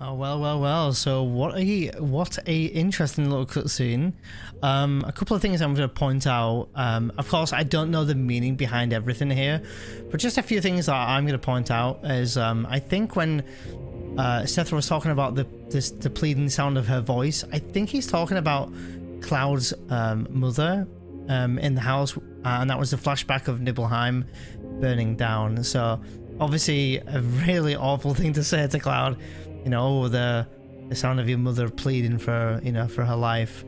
Oh well. So what a interesting little cutscene. A couple of things I'm going to point out. Of course, I don't know the meaning behind everything here, but just a few things that I'm going to point out is I think when Sephiroth was talking about the pleading sound of her voice, I think he's talking about Cloud's mother in the house, and that was the flashback of Nibelheim burning down. So obviously a really awful thing to say to Cloud. You know, the sound of your mother pleading for, you know, for her life.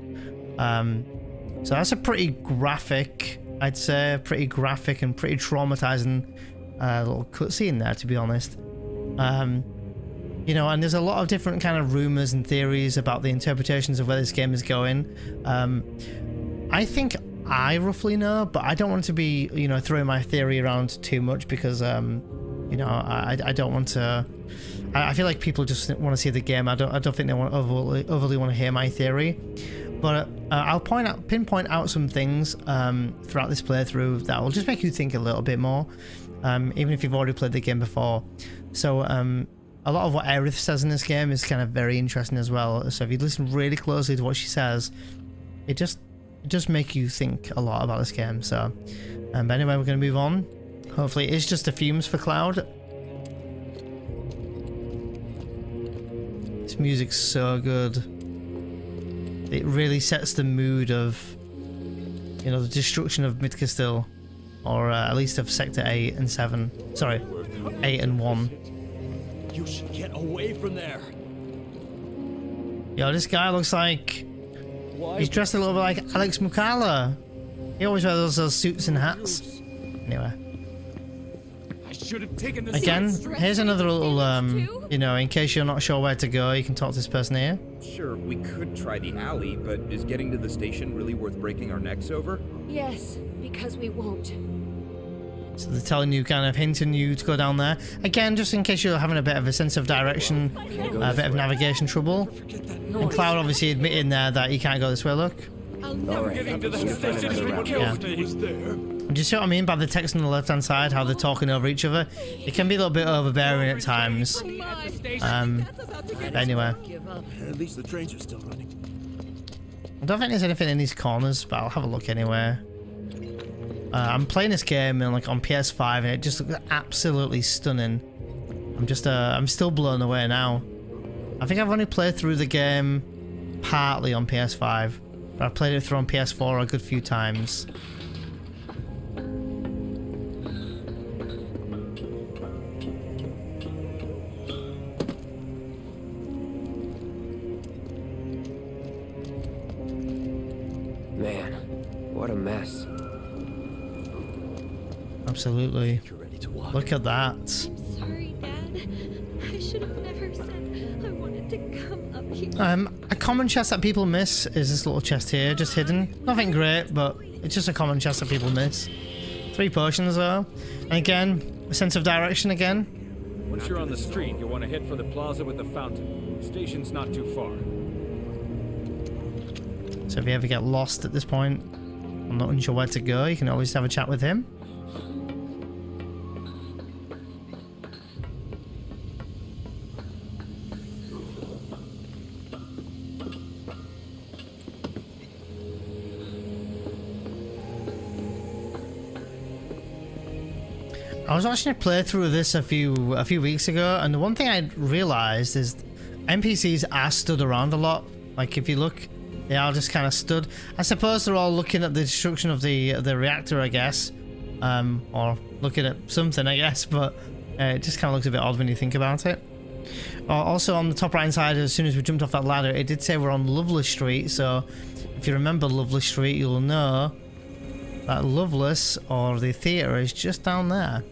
So that's a pretty graphic, I'd say, pretty graphic and pretty traumatizing little cutscene there, to be honest. You know, and there's a lot of different kind of rumors and theories about the interpretations of where this game is going. I think I roughly know, but I don't want to be, you know, throwing my theory around too much because, you know, I don't want to. I feel like people just want to see the game. I don't think they want overly want to hear my theory. But I'll pinpoint out some things throughout this playthrough that will just make you think a little bit more, even if you've already played the game before. So a lot of what Aerith says in this game is kind of very interesting as well. So if you listen really closely to what she says, it just make you think a lot about this game. So but anyway, we're going to move on. Hopefully it's just the fumes for Cloud. This music's so good. It really sets the mood of, you know, the destruction of Midcastle, or at least of Sector 8 and 7. Sorry, 8 and 1. You should get away from there. Yo, this guy looks like he's dressed a little bit like Alex Mukala. He always wears those suits and hats. Anyway. Again, here's another little, you know, in case you're not sure where to go, you can talk to this person here. Sure, we could try the alley, but is getting to the station really worth breaking our necks over? Yes, because we won't. So they're telling you, kind of hinting you to go down there. Again, just in case you're having a bit of a sense of direction, a bit of navigation trouble. And Cloud obviously admitting there that he can't go this way, look. I'll never get into the station. Yeah. Do you see what I mean by the text on the left hand side, how they're talking over each other? It can be a little bit overbearing at times. But anyway. At least the trains are still running. I don't think there's anything in these corners, but I'll have a look anyway. I'm playing this game on PS5 and it just looks absolutely stunning. I'm still blown away now. I think I've only played through the game partly on PS5, but I've played it through on PS4 a good few times. Man, what a mess. Absolutely. Look at that. I'm sorry, Dad. I should have never said I wanted to come up here. A common chest that people miss is this little chest here, just hidden. Nothing great, but it's just a common chest that people miss. 3 potions though. And again, a sense of direction again. Once you're on the street, you'll want to head for the plaza with the fountain. The station's not too far. So if you ever get lost at this point, I'm not unsure where to go, you can always have a chat with him. I was watching a playthrough of this a few weeks ago, and the one thing I realized is NPCs are stood around a lot. Like if you look, they are just kind of stood. I suppose they're all looking at the destruction of the reactor, I guess, or looking at something, I guess. But it just kind of looks a bit odd when you think about it. Also, on the top right hand side, as soon as we jumped off that ladder, it did say we're on Loveless Street. So if you remember Loveless Street, you'll know that Loveless, or the theatre, is just down there.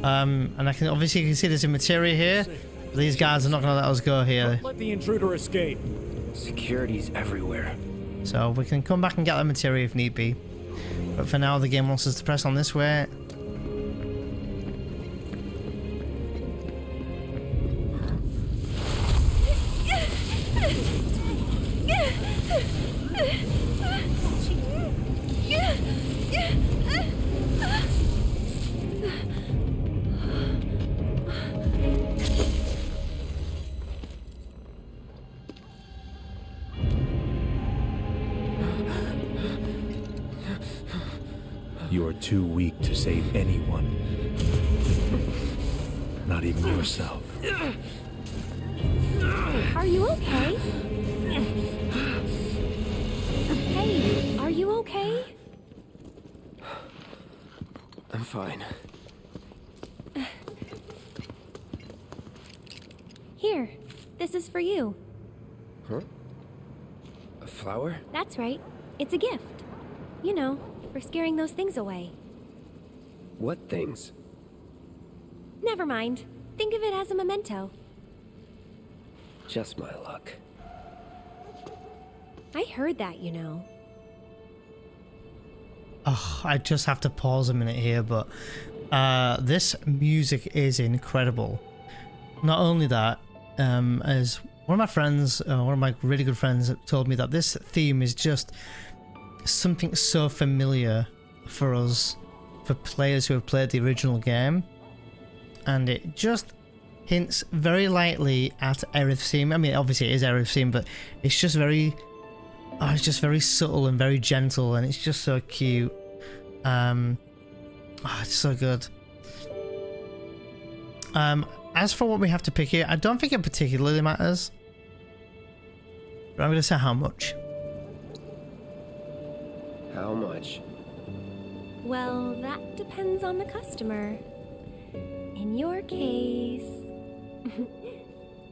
And I can obviously you can see there's a materia here. These guys are not going to let us go here. Let the intruder escape. Security's everywhere. So we can come back and get the materia if need be. But for now, the game wants us to press on this way. You are too weak to save anyone. Not even yourself. Are you okay? Hey, are you okay? I'm fine. Here, this is for you. Huh? A flower? That's right. It's a gift. You know, for scaring those things away. What things? Never mind. Think of it as a memento. Just my luck. I heard that, you know. Oh, I just have to pause a minute here, but this music is incredible. Not only that, as one of my friends, one of my really good friends told me that this theme is just something so familiar for us, for players who have played the original game. And it just hints very lightly at Aerith's theme. I mean, obviously it is Aerith's theme, but it's just very... Oh, it's just very subtle and very gentle, and it's just so cute. It's so good. As for what we have to pick here, I don't think it particularly matters. But I'm going to say how much. How much? Well, that depends on the customer. In your case...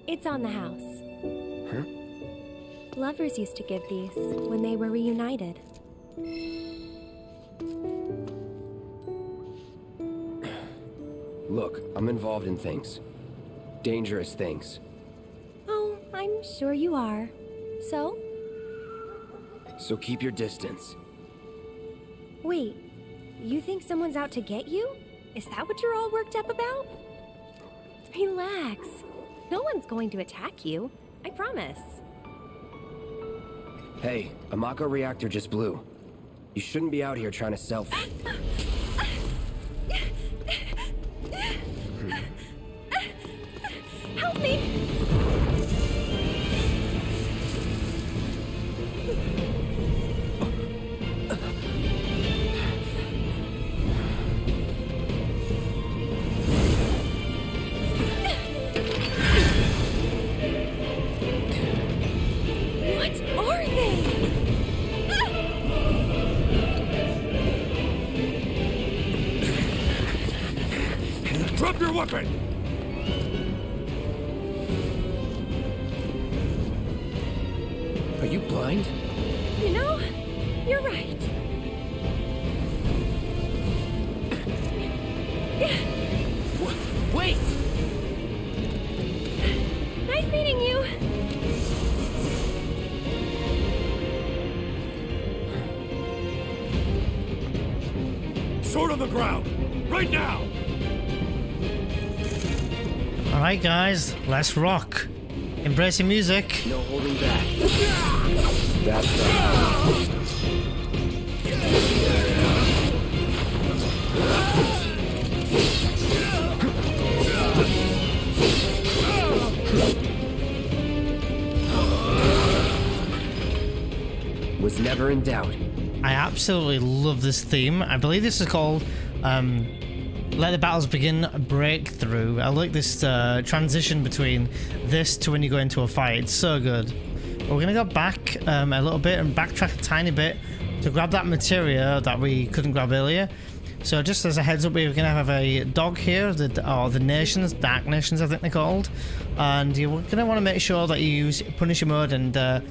it's on the house. Huh? Lovers used to give these when they were reunited. Look, I'm involved in things. Dangerous things. Oh, I'm sure you are. So? So keep your distance. Wait, you think someone's out to get you? Is that what you're all worked up about? Relax. No one's going to attack you. I promise. Hey, a Mako reactor just blew. You shouldn't be out here trying to selfie. Help me! What are they? Drop your weapon! Are you blind? You know, you're right. Wait! Nice meeting you. Sword on the ground! Right now! Alright guys, let's rock. Embracing music. No holding back. That's right. Was never in doubt. I absolutely love this theme. I believe this is called Let the Battles Begin Breakthrough. I like this transition between this to when you go into a fight. It's so good. But we're going to go back a little bit and backtrack a tiny bit to grab that materia that we couldn't grab earlier. So just as a heads up, we're going to have a dog here, the Nations, Dark Nations I think they're called. And you're going to want to make sure that you use Punisher mode and the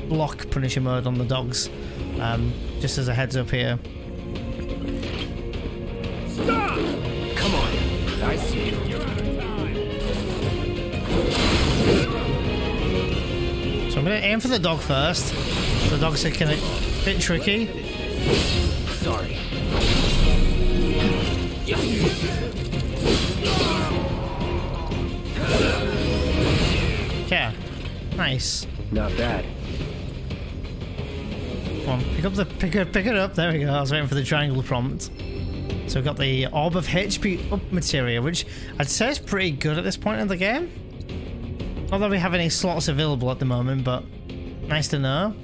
block Punisher mode on the dogs. Just as a heads up here. Stop! Come on. I see you. You're out of time! So I'm going to aim for the dog first. The dogs are kind of a bit tricky. Sorry. Yeah. Nice. Not bad. Come on, pick it up. There we go. I was waiting for the triangle prompt. So we've got the Orb of HP Material, which I'd say is pretty good at this point in the game. Not that we have any slots available at the moment, but nice to know.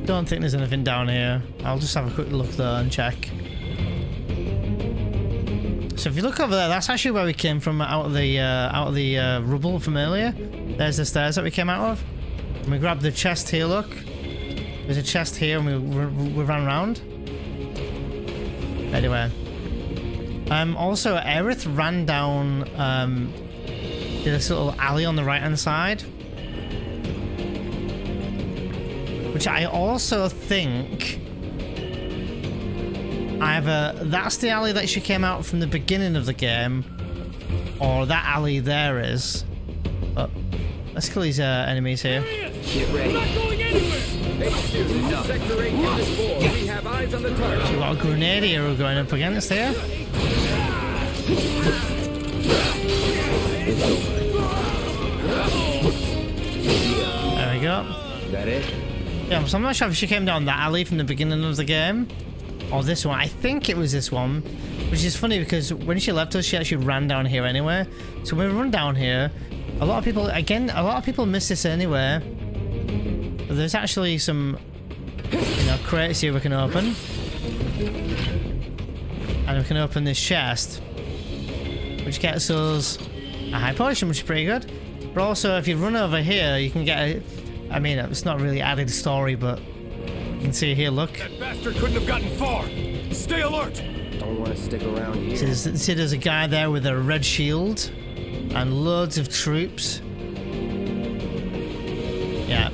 Don't think there's anything down here. I'll just have a quick look though and check. So if you look over there, that's actually where we came from out of the rubble from earlier. There's the stairs that we came out of. And we grabbed the chest here, look. There's a chest here and we ran around. Anyway. Also, Aerith ran down this little alley on the right-hand side. Which I also think either that's the alley that she came out from the beginning of the game, or that alley there is. But let's kill these enemies here. Get ready. We're not going anywhere! HQ, Sector 8 Unit 4. We have eyes on the target. So we've got a grenadier we're going up against here. There we go. Is that it? Yeah, so I'm not sure if she came down that alley from the beginning of the game, or this one. I think it was this one, which is funny because when she left us, she actually ran down here anyway. So when we run down here, a lot of people miss this anyway. But there's actually some, crates here we can open. And we can open this chest, which gets us a high potion, which is pretty good. But also, if you run over here, you can get a... I mean, it's not really added story, but you can see here, look. That bastard couldn't have gotten far! Stay alert! Don't want to stick around here. See, there's a guy there with a red shield and loads of troops. Yeah.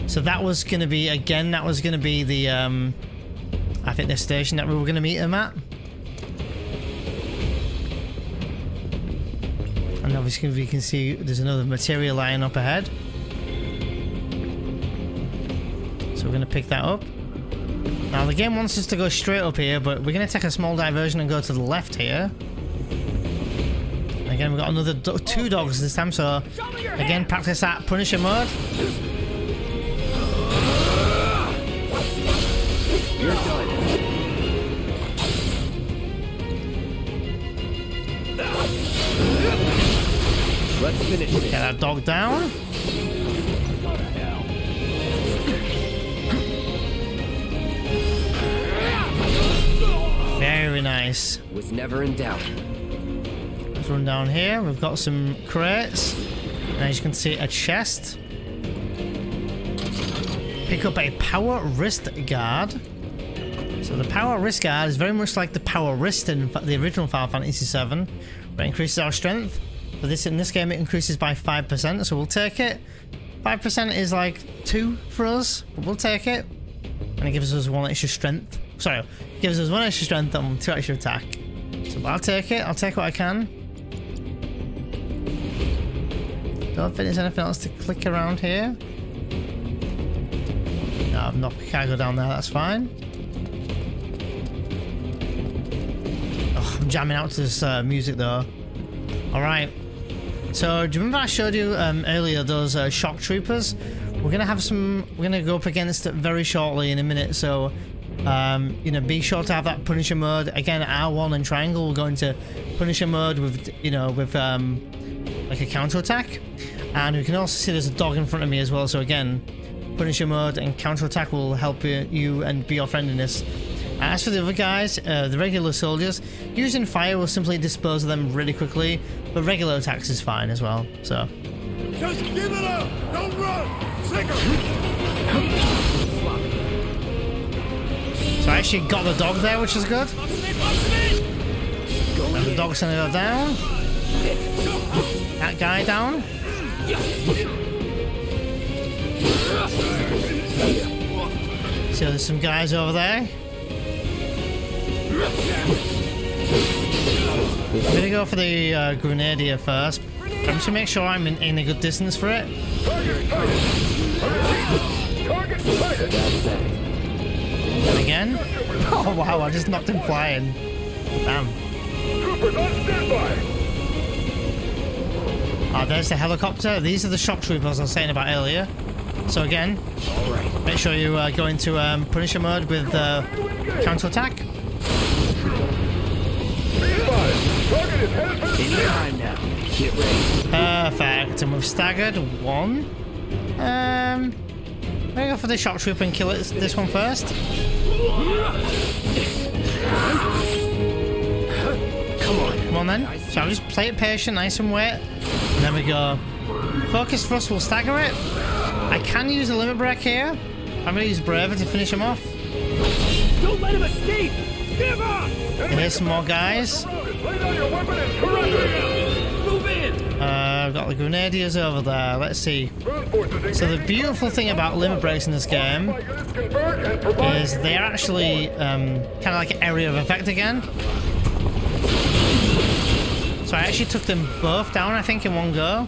So that was going to be, again, that was going to be the, I think the station that we were going to meet him at. And obviously we can see there's another material lying up ahead. So we're going to pick that up. Now the game wants us to go straight up here, but we're going to take a small diversion and go to the left here. Again, we've got another two dogs this time, so again, practice that Punisher mode. You're done. Let's finish this. Get that dog down. Very nice. Was never in doubt. Let's run down here. We've got some crates. And as you can see, a chest. Pick up a power wrist guard. So the power wrist guard is very much like the power wrist in the original Final Fantasy VII, where it increases our strength. But in this game, it increases by 5%, so we'll take it. 5% is like 2 for us, but we'll take it. And it gives us 1 extra strength. Sorry, it gives us 1 extra strength and 2 extra attack. So I'll take it. I'll take what I can. Don't think there's anything else to click around here. No, I'm not. Can't go down there. That's fine. Oh, I'm jamming out to this music though. All right. So do you remember I showed you earlier those shock troopers? We're gonna have some. We're gonna go up against it very shortly in a minute. So be sure to have that Punisher mode again. R1 and triangle. We'll go into Punisher mode with like a counter attack, and we can also see there's a dog in front of me as well. So again, Punisher mode and counter attack will help you and be your friend in this. As for the other guys, the regular soldiers, using fire will simply dispose of them really quickly, but regular attacks is fine as well. So Just give it up! Don't run! Sinker! I actually got the dog there, which is good. And the dog's gonna go down. That guy down. So there's some guys over there. I'm gonna go for the grenadier first. I'm just gonna make sure I'm in a good distance for it. And again. Oh wow, I just knocked him flying. Damn. Oh, there's the helicopter. These are the shock troopers I was saying about earlier. So again, make sure you go into Punisher mode with counter attack. Anytime now. Get ready. Perfect. And we've staggered 1. I'm gonna go for the shock trooper and kill it, this one first. Come on then. So I'll just play it patient, nice and wet. And there we go. Focus thrust will stagger it. I can use a limit break here. I'm gonna use Braver to finish him off. Don't let him escape! Give up! And here's some more guys. Lay down your weapon and surrender! Move in! I've got the Grenadiers over there. Let's see. So the beautiful thing about limit breaks in this game is they're actually kind of like an area of effect again. So I actually took them both down, I think, in one go.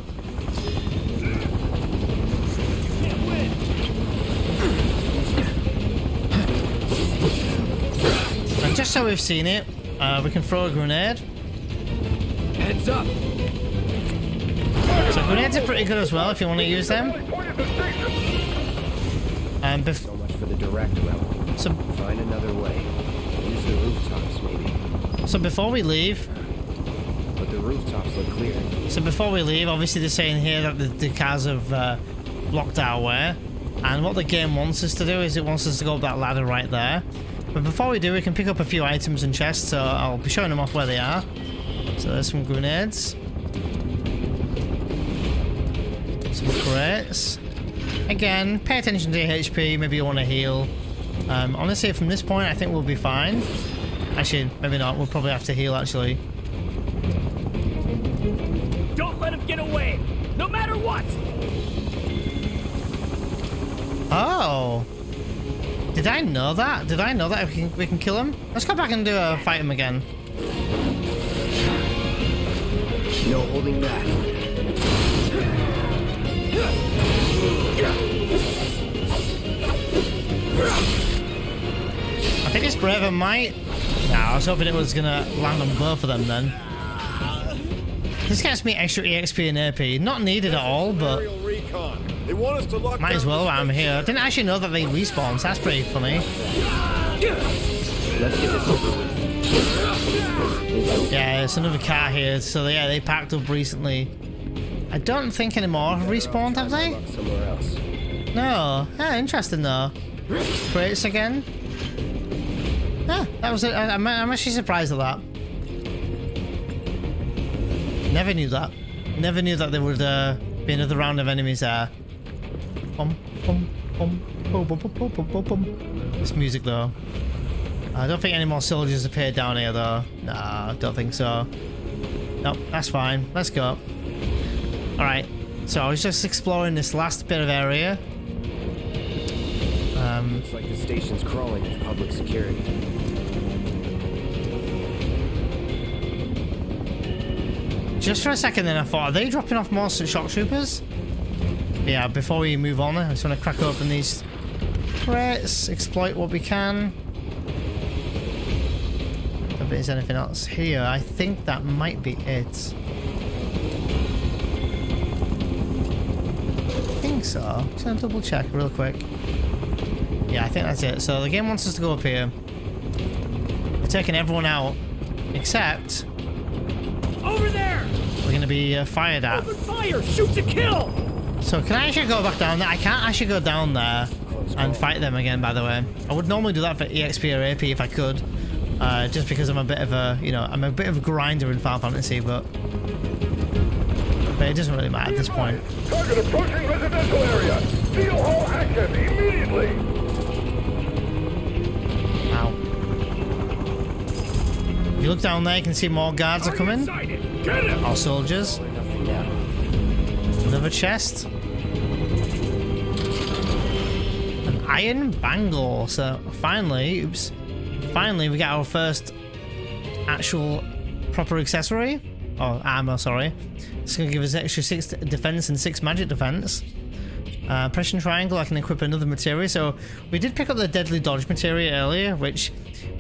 And just so we've seen it, we can throw a grenade. Heads up! So grenades are pretty good as well if you want to use them. So much for the direct route. So Find another way. Use the rooftops, maybe. So before we leave, But the rooftops look clear. obviously they're saying here that the cars have blocked our way, and what the game wants us to do is it wants us to go up that ladder right there. But before we do, we can pick up a few items and chests, so I'll be showing them off where they are. So there's some grenades. Some crates. Again, pay attention to your HP, maybe you want to heal. Honestly, from this point, I think we'll be fine. Actually, maybe not, we'll probably have to heal actually. Don't let him get away! No matter what! Oh! Did I know that? Did I know that we can kill him? Let's go back and fight him again. No holding back. I think it's Braver might. Nah, I was hoping it was gonna land on both of them then. This gets me extra EXP and AP. Not needed at all, but They want us to lock might as well while I'm here. I didn't actually know that they respawn, so that's pretty funny. Let's get this over with. Yeah, there's another car here, so yeah, they packed up recently. I don't think any more have respawned, have they? Somewhere else. No. Yeah, interesting though. Crates again. Yeah, that was it. I'm actually surprised at that. Never knew that. Never knew that there would be another round of enemies there. This music though. I don't think any more soldiers appear down here though. Nah, I don't think so. Nope, that's fine. Let's go. Alright, so I was just exploring this last bit of area. Looks like the station's crawling with public security. Just for a second then I thought, are they dropping off more shock troopers? Yeah, before we move on, I just want to crack open these crates, exploit what we can. If there's anything else here, I think that might be it. I think so. Just gonna double check real quick. Yeah, I think that's it. So the game wants us to go up here. We're taking everyone out, except Over there! we're gonna be fired at. Open fire! Shoot to kill! So can I actually go back down there? I can't actually go down there and fight them again, by the way. I would normally do that for EXP or AP if I could. Just because I'm a bit of a, you know, I'm a bit of a grinder in Final Fantasy, but it doesn't really matter at this point. Target approaching residential area. Steel hull action immediately. Ow. If you look down there, you can see more guards are coming. Get him! Our soldiers. Nothing now. Another chest. An iron bangle. So finally, oops. Finally, we get our first actual proper accessory. Or armor, sorry. It's going to give us extra 6 defense and 6 magic defense. Pressure triangle, I can equip another materia. So we did pick up the deadly dodge materia earlier, which,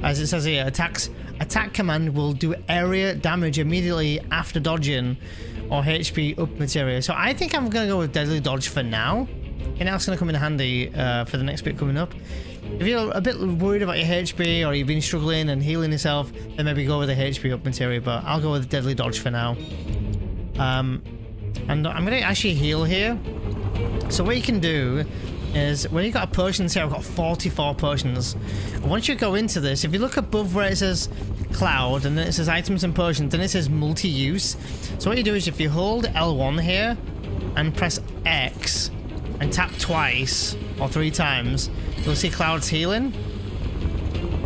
as it says here, attack command will do area damage immediately after dodging, or HP up materia. So I think I'm going to go with deadly dodge for now. And that's going to come in handy for the next bit coming up. If you're a bit worried about your HP or you've been struggling and healing yourself, then maybe go with the HP up materia, but I'll go with deadly dodge for now. And I'm going to actually heal here. So what you can do is when you got potions here, I've got 44 potions. And once you go into this, if you look above where it says cloud and then it says items and potions, then it says multi-use. So what you do is if you hold L1 here and press X and tap twice or 3 times, you'll see Cloud's healing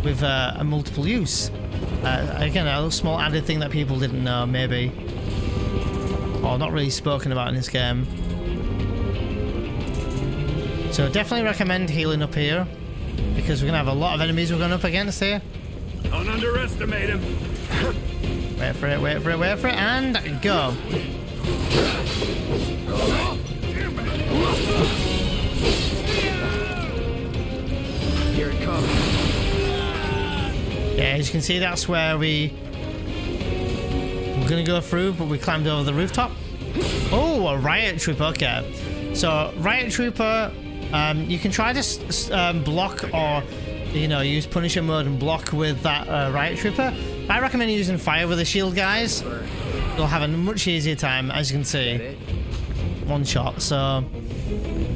with a multiple use. Again, a little small added thing that people didn't know, maybe, or not really spoken about in this game. So definitely recommend healing up here, because we're gonna have a lot of enemies we're going up against here. Don't underestimate him. Wait for it, wait for it, wait for it, and go. Here it comes. Yeah, as you can see, that's where we're gonna go through, but we climbed over the rooftop. Oh, a riot trooper. Okay, so riot trooper, you can try to block, or you know, use Punisher mode and block with that riot trooper. I recommend using fire with the shield guys. You'll have a much easier time, as you can see. One shot, so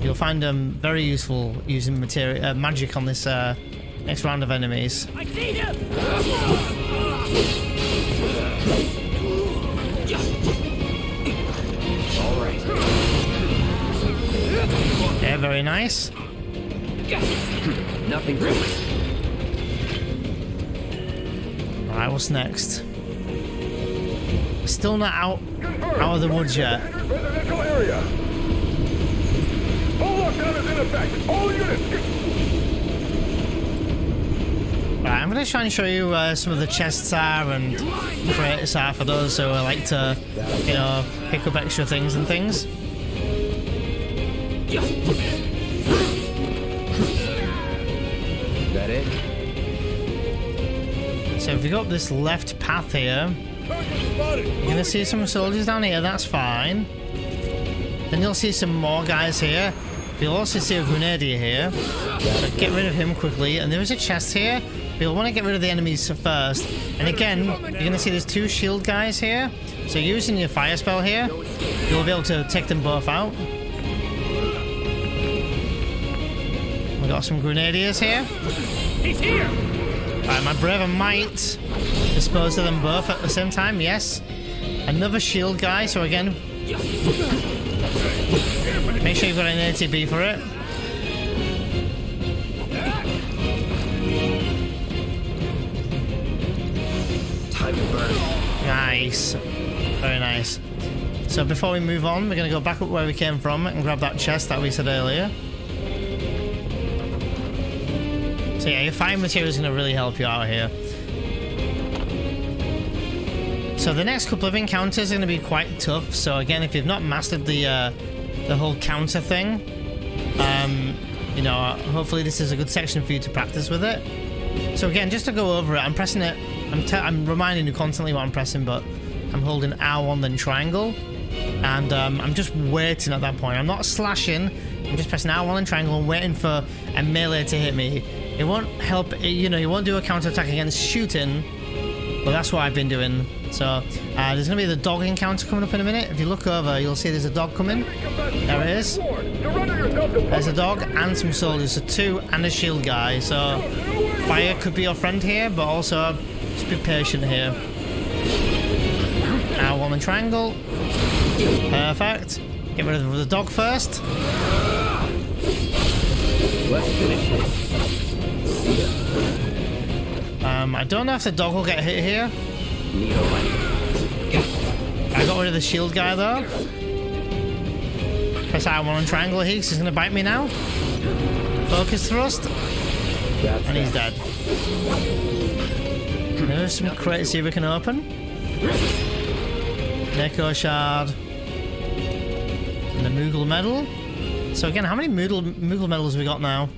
you'll find them very useful using material magic on this next round of enemies. I see him. All right. Yeah, very nice. Nothing really. Alright, what's next? Still not out of the woods yet. Residential area. Full lockdown is in effect. All units. Right, I'm going to try and show you some of the chests are and crates are for those who like to, you know, pick up extra things and things. Is that it? So if you go up this left path here, you're going to see some soldiers down here, that's fine. Then you'll see some more guys here. You'll also see a grenadier here. So get rid of him quickly. And there is a chest here. You'll want to get rid of the enemies first. And again, you're going to see there's 2 shield guys here. So using your fire spell here, you'll be able to take them both out. We got some grenadiers here. He's here. Alright, my Braver might dispose of them both at the same time, yes. Another shield guy, so again, make sure you've got an ATB for it. Time to burn. Nice. Very nice. So before we move on, we're going to go back up where we came from and grab that chest that we said earlier. So yeah, your fire material is going to really help you out here. So the next couple of encounters are going to be quite tough. So again, if you've not mastered the whole counter thing, you know, hopefully this is a good section for you to practice with it. So again, just to go over it, I'm pressing it. I'm reminding you constantly what I'm pressing, but I'm holding R1 then triangle, and I'm just waiting at that point. I'm not slashing. I'm just pressing R1 and triangle and waiting for a melee to hit me. It won't help, you know, you won't do a counter attack against shooting, but that's what I've been doing. So there's going to be the dog encounter coming up in a minute. If you look over, you'll see there's a dog coming. There it is. There's a dog and some soldiers, so 2 and a shield guy. So fire could be your friend here, but also just be patient here. R1 and triangle. Perfect. Get rid of the dog first. Let's finish this. I don't know if the dog will get hit here. I got rid of the shield guy though. Press R1 on triangle here, he's going to bite me now. Focus thrust. And he's dead. There's some crates here we can open. Neko shard. And the Moogle medal. So again, how many Moogle medals have we got now?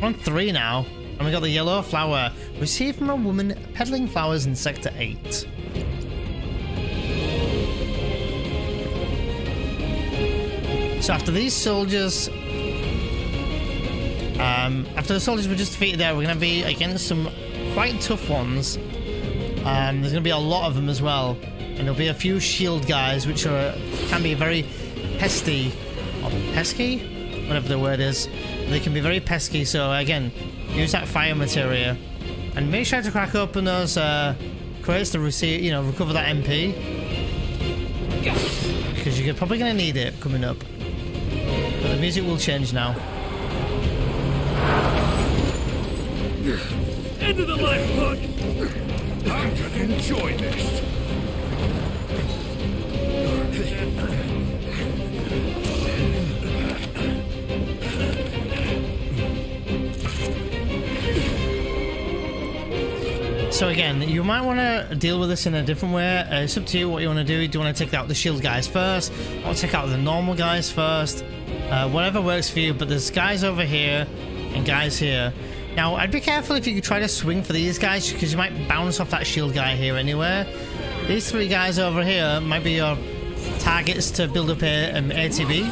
We're on 3 now. And we got the yellow flower. Received from a woman peddling flowers in Sector 8. So after these soldiers... after the soldiers were just defeated there, we're going to be against some quite tough ones. There's going to be a lot of them as well. And there'll be a few shield guys, which can be very pesky. Or pesky? whatever the word is. They can be very pesky, so again, use that fire material. And make sure to crack open those crates to receive, recover that MP. Because you're probably going to need it coming up. But the music will change now. Into the life plug! I'm gonna enjoy this! So again, you might want to deal with this in a different way. It's up to you what you want to do. Do you want to take out the shield guys first, or take out the normal guys first? Whatever works for you, but there's guys over here and guys here. Now, I'd be careful if you could try to swing for these guys, because you might bounce off that shield guy here anywhere. These three guys over here might be your targets to build up an ATB.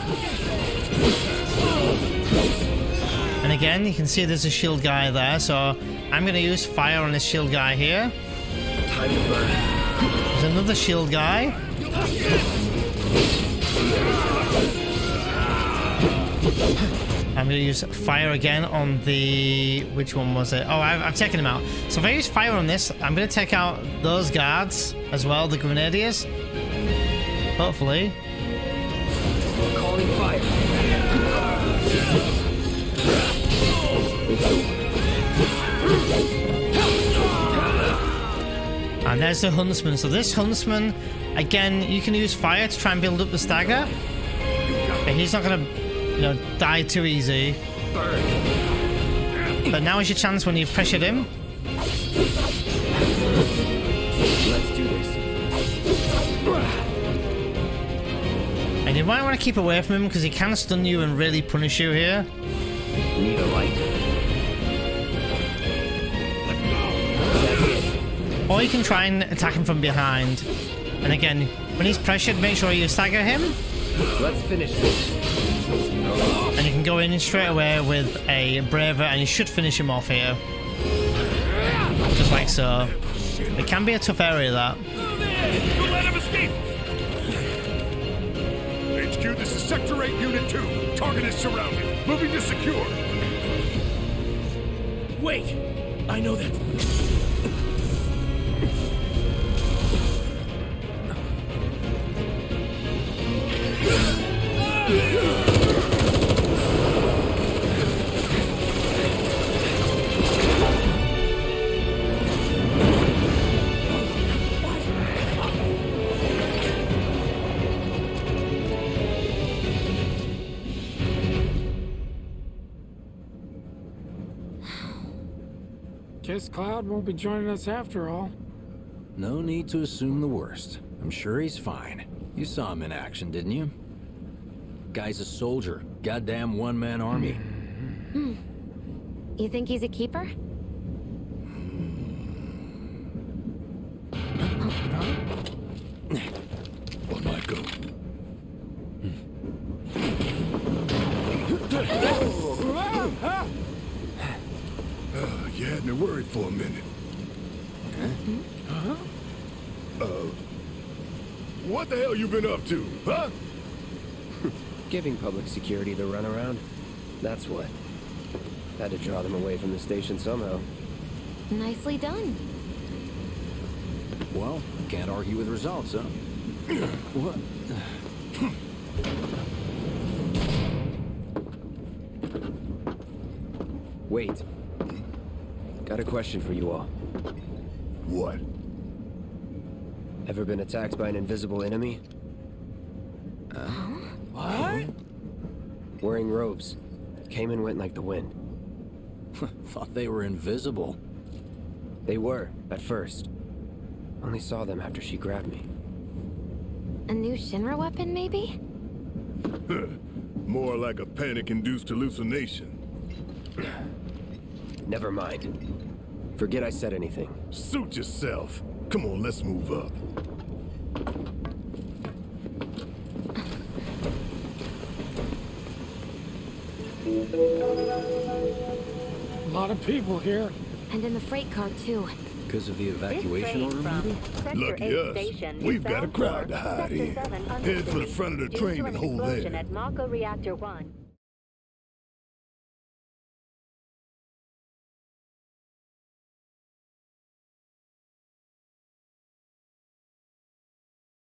And again, you can see there's a shield guy there, so I'm going to use fire on this shield guy here. Time to burn. There's another shield guy. I'm going to use fire again on the... Which one was it? Oh, I've taken him out. So if I use fire on this, I'm going to take out those guards as well, the grenadiers. Hopefully. Calling fire. And there's the Huntsman. So this Huntsman, again, you can use fire to try and build up the stagger. But he's not going to... die too easy. But now is your chance when you've pressured him. Let's do this. And you might want to keep away from him because he can stun you and really punish you here. Need a light. Or you can try and attack him from behind. And again, when he's pressured, make sure you stagger him. Let's finish this. And you can go in straight away with a braver and you should finish him off here. Just like so. It can be a tough area, that. Don't let him escape! HQ, this is Sector 8, Unit 2. Target is surrounded. Moving to secure. Wait! I know that. Guess Cloud won't be joining us after all. No need to assume the worst. I'm sure he's fine. You saw him in action, didn't you? Guy's a soldier. Goddamn one-man army. You think he's a keeper? On my go. You had me worried for a minute. What the hell you been up to, huh? Giving public security the runaround. That's what. Had to draw them away from the station somehow. Nicely done. Well, can't argue with results, huh? What? Wait. Got a question for you all. What? Ever been attacked by an invisible enemy? What? Wearing robes. Came and went like the wind. Thought they were invisible. They were, at first. Only saw them after she grabbed me. A new Shinra weapon, maybe? More like a panic-induced hallucination. Never mind. Forget I said anything. Suit yourself. Come on, let's move up. A lot of people here. And in the freight car, too. Because of the evacuation order, maybe? Lucky us. We've got a crowd to hide in. Head for the front of the train and hold there. At Mako Reactor 1.